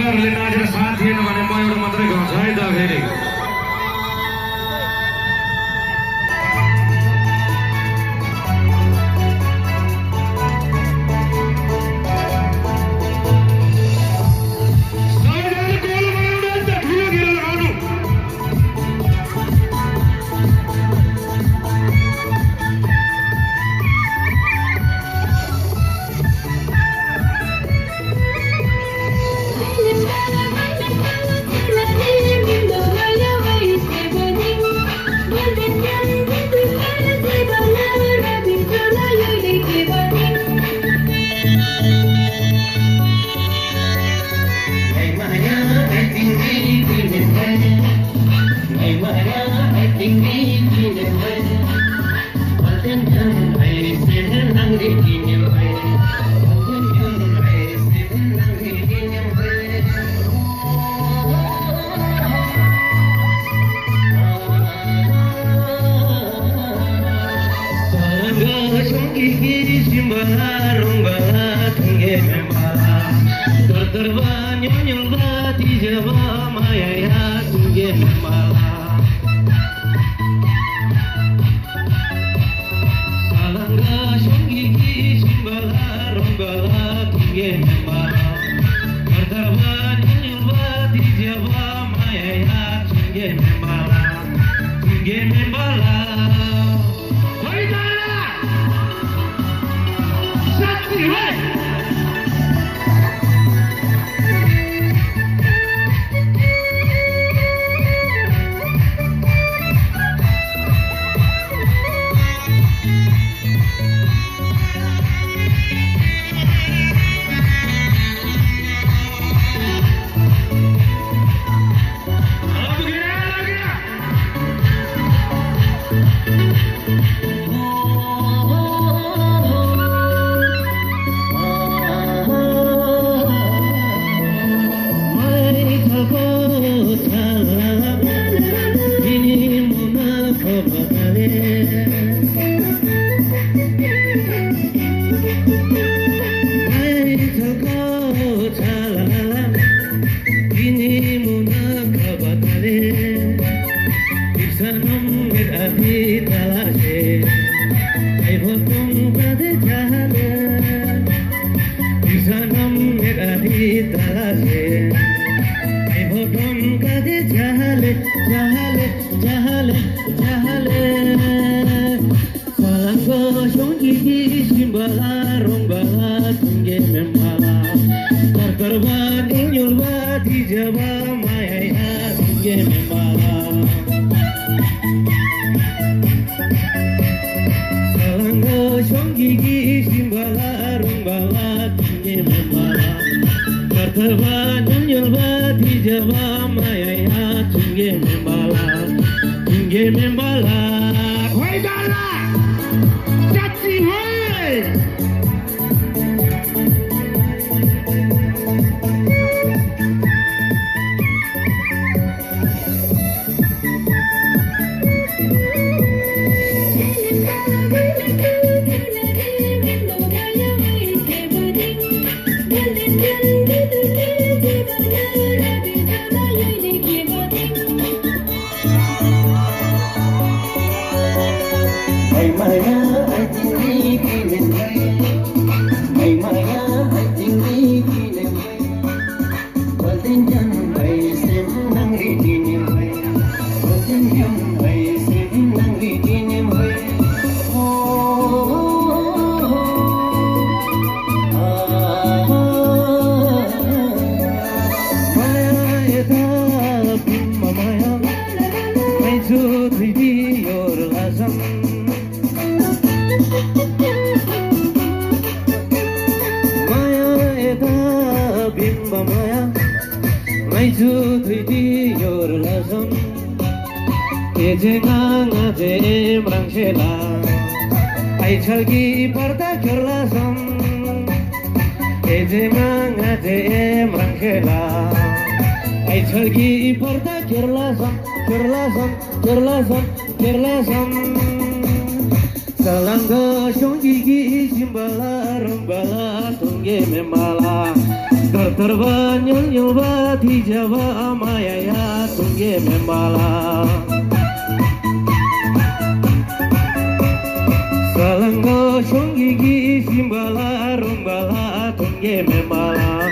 कलाकारहरूले नाचेर साथ दिएन भने म एउटा मात्रै गाउँछु है त फेरि Salangga shong gigi simbala rombala tungge memala Terterba nyul-nyulba dijaba mayaya tungge membala Salanggo songgigi simbala rumbala tungge membala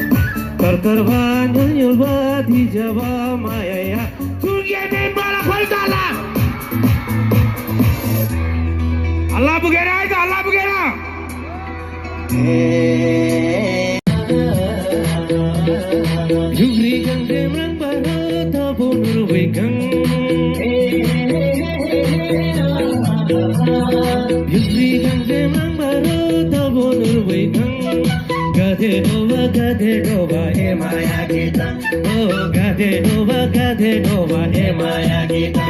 Terterba nyul-nyulba dijaba mayaya tungge membala Khoitala Allah bugera itu Allah bugera Jugri gang demrang bara tabunur wegang Jugri gang demrang bara tabunur wegang Gade doba emaya kita Oh gade doba emaya kita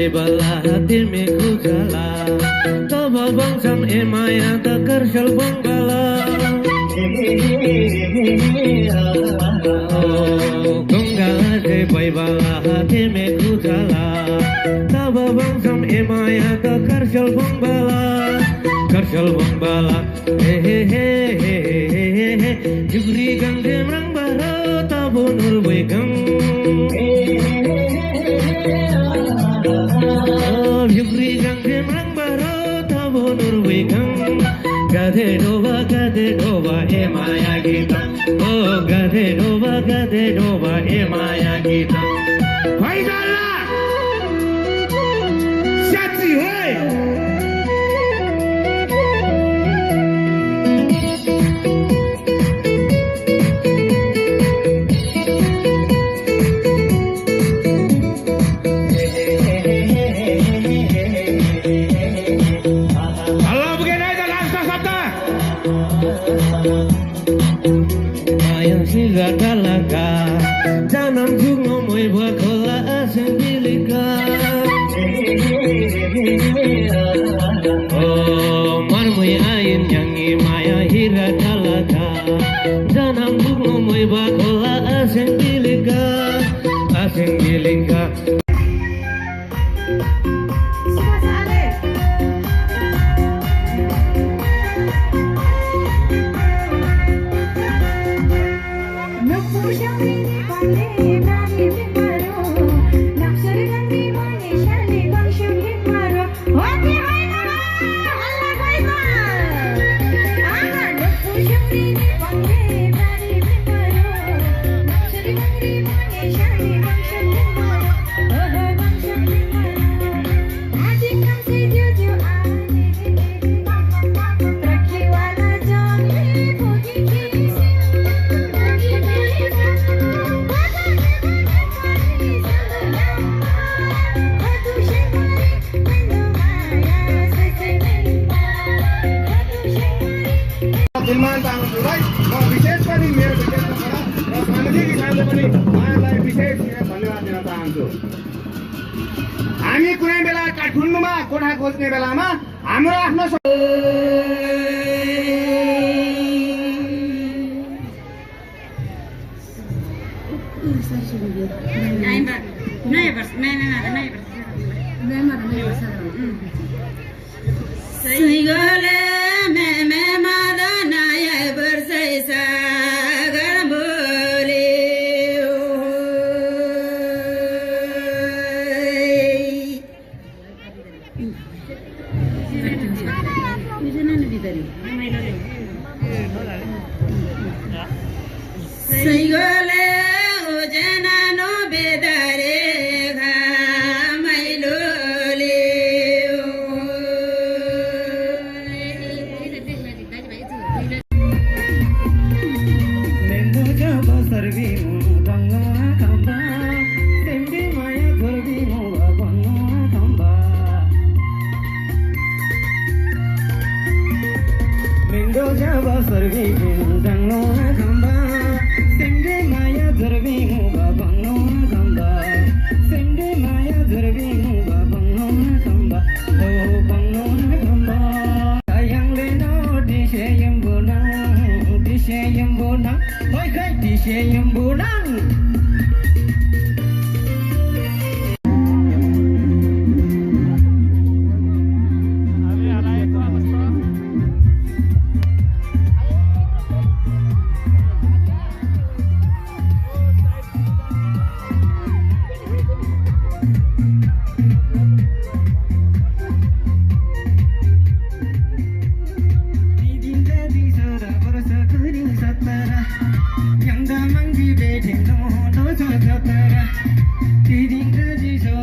Bala hati meku jala Taba bangsam emaya takar shal bangala Gonggala de bai bala hati meku jala Taba bangsam emaya takar shal bangala Karshal bangala Hehehehehehe Jugri gang demrang bara tabunur wegang Jugri gang demrang bara tabunur wegang Gade doba emaya kita Oh gade doba emaya kita Khoitala Syatri hoi Ayang siga dalaga Janam jungo moy bakola aseng dilika Oh marmoy ayin yangi maya hira dalaga Janam jungo moy bakola aseng dilika विशेष पनि मेरो विशेषबाट र सामाजिक हिसाबले पनि उहाँलाई विशेष धन्यवाद दिन चाहन्छु हामी कुनै बेला काठमाडौँमा कोठा खोज्ने बेलामा हाम्रो आफ्नो nang Hoi khai ti she yum bu nang Yang damang di bedeng no do so so tara. Tiding de di so